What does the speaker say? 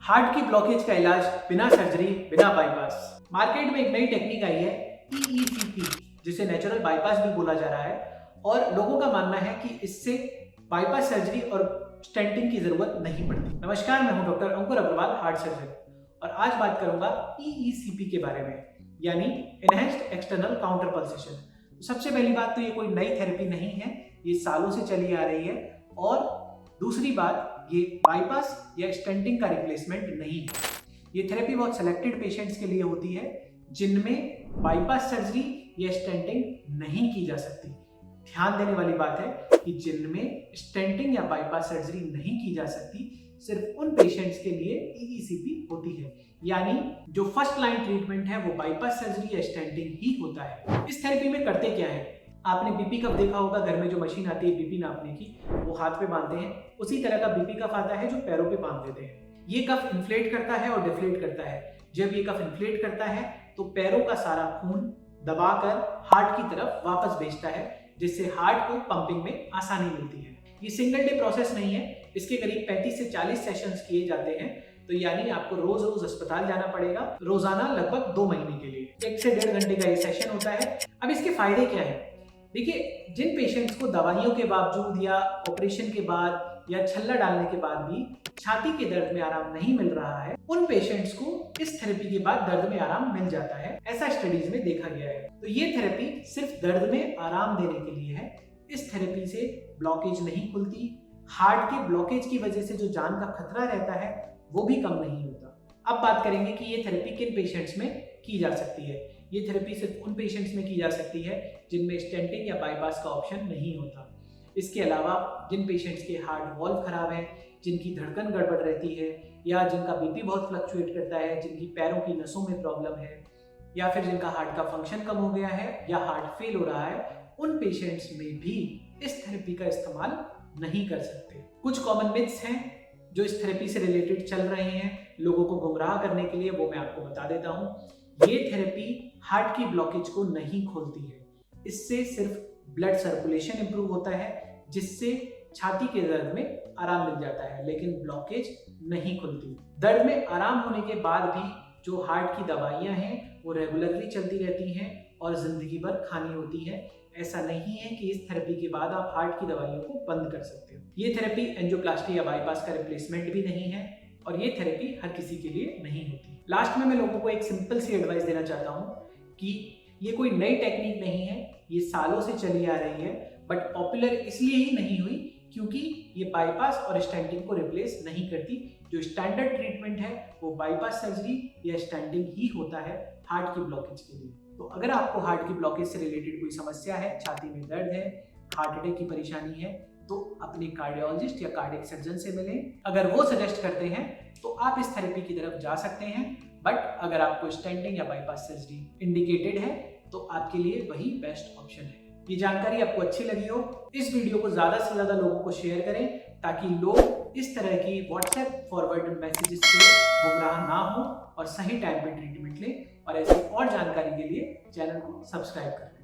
Heart की blockage का इलाज बिना सर्जरी, बिना बाईपास। मार्केट में एक नई टेक्निक आई है EECP, जिसे नेचुरल बाईपास भी बोला जा रहा है और लोगों का मानना है कि इससे बाईपास सर्जरी और स्टेंटिंग की जरूरत नहीं पड़ती। नमस्कार, मैं हूं डॉक्टर अंकुर अग्रवाल, हार्ट सर्जन, और आज बात करूंगा EECP के बारे में, यानी एनहांस्ड एक्सटर्नल काउंटर पल्सेशन। सबसे पहली बात तो ये कोई नई थेरेपी नहीं है, ये सालों से चली आ रही है। और दूसरी बात, ये बाईपास या स्टेंटिंग का रिप्लेसमेंट नहीं है। ये थेरेपी बहुत सिलेक्टेड पेशेंट्स के लिए होती है जिनमें बाईपास सर्जरी या स्टेंटिंग नहीं की जा सकती। ध्यान देने वाली बात है कि जिनमें स्टेंटिंग या बाईपास सर्जरी नहीं की जा सकती, सिर्फ उन पेशेंट्स के लिए EECP होती है, यानी जो फर्स्ट लाइन ट्रीटमेंट है वो बाईपास सर्जरी या स्टेंटिंग ही होता है। इस थेरेपी में करते क्या है? आपने बीपी कप देखा होगा, घर में जो मशीन आती है बीपी नापने की, वो हाथ पे बांधते हैं। उसी तरह का बीपी कप आता है जो पैरों पे बांध देते हैं। ये कफ इन्फ्लेट करता है और डिफ्लेट करता है। जब ये कफ इन्फ्लेट करता है तो पैरों का सारा खून दबाकर हार्ट की तरफ वापस भेजता है, जिससे हार्ट को पंपिंग में आसानी मिलती है। ये सिंगल डे प्रोसेस नहीं है, इसके करीब 35 से 40 सेशंस किए जाते हैं। तो यानी आपको रोज रोज अस्पताल जाना पड़ेगा, रोजाना लगभग 2 महीने के लिए। 1 से 1.5 घंटे का ये सेशन होता है। अब इसके फायदे क्या है? देखिए, जिन पेशेंट्स को दवाइयों के बावजूद या ऑपरेशन के बाद या छल्ला डालने के बाद भी छाती के दर्द में आराम नहीं मिल रहा है, उन पेशेंट्स को इस थेरेपी के बाद दर्द में आराम मिल जाता है। ऐसा स्टडीज में देखा गया है। तो ये थेरेपी सिर्फ दर्द में आराम देने के लिए है। इस थेरेपी से ब्लॉकेज नहीं खुलती। हार्ट के ब्लॉकेज की वजह से जो जान का खतरा रहता है वो भी कम नहीं होता। अब बात करेंगे कि ये थेरेपी किन पेशेंट्स में की जा सकती है। ये थेरेपी सिर्फ उन पेशेंट्स में की जा सकती है जिनमें स्टेंटिंग या बाईपास का ऑप्शन नहीं होता। इसके अलावा जिन पेशेंट्स के हार्ट वॉल्व खराब है, जिनकी धड़कन गड़बड़ रहती है, या जिनका बीपी बहुत फ्लक्चुएट करता है, जिनकी पैरों की नसों में प्रॉब्लम है, या फिर जिनका हार्ट का फंक्शन कम हो गया है या हार्ट फेल हो रहा है, उन पेशेंट्स में भी इस थेरेपी का इस्तेमाल नहीं कर सकते। कुछ कॉमन मिथ्स हैं जो इस थेरेपी से रिलेटेड चल रहे हैं लोगों को गुमराह करने के लिए, वो मैं आपको बता देता हूँ। ये थेरेपी हार्ट की ब्लॉकेज को नहीं खोलती है। इससे सिर्फ ब्लड सर्कुलेशन इंप्रूव होता है, जिससे छाती के दर्द में आराम मिल जाता है, लेकिन ब्लॉकेज नहीं खुलती। दर्द में आराम होने के बाद भी जो हार्ट की दवाइयां हैं वो रेगुलरली चलती रहती हैं और जिंदगी भर खानी होती है। ऐसा नहीं है कि इस थेरेपी के बाद आप हार्ट की दवाइयों को बंद कर सकते हो। ये थेरेपी एंजियोप्लास्टी या बाईपास का रिप्लेसमेंट भी नहीं है और ये थेरेपी हर किसी के लिए नहीं होती। लास्ट में मैं लोगों को एक सिंपल सी एडवाइस देना चाहता हूँ कि ये कोई नई टेक्निक नहीं है, ये सालों से चली आ रही है, बट पॉपुलर इसलिए ही नहीं हुई क्योंकि ये बाईपास और स्टेंटिंग को रिप्लेस नहीं करती। जो स्टैंडर्ड ट्रीटमेंट है वो बाईपास सर्जरी या स्टेंटिंग ही होता है हार्ट की ब्लॉकेज के लिए। तो अगर आपको हार्ट की ब्लॉकेज से रिलेटेड कोई समस्या है, छाती में दर्द है, हार्ट अटैक की परेशानी है, तो अपने कार्डियोलॉजिस्ट या कार्डियक सर्जन से मिलें। अगर वो सजेस्ट करते हैं तो आप इस थेरेपी की तरफ जा सकते हैं, बट अगर आपको स्टेंटिंग या बाईपास सर्जरी इंडिकेटेड है तो आपके लिए वही बेस्ट ऑप्शन है। ये जानकारी आपको अच्छी लगी हो, इस वीडियो को ज्यादा से ज्यादा लोगों को शेयर करें ताकि लोग इस तरह की व्हाट्सएप फॉरवर्ड मैसेजेस से गुमराह ना हो और सही टाइम पे ट्रीटमेंट लें। और ऐसी और जानकारी के लिए चैनल को सब्सक्राइब करें।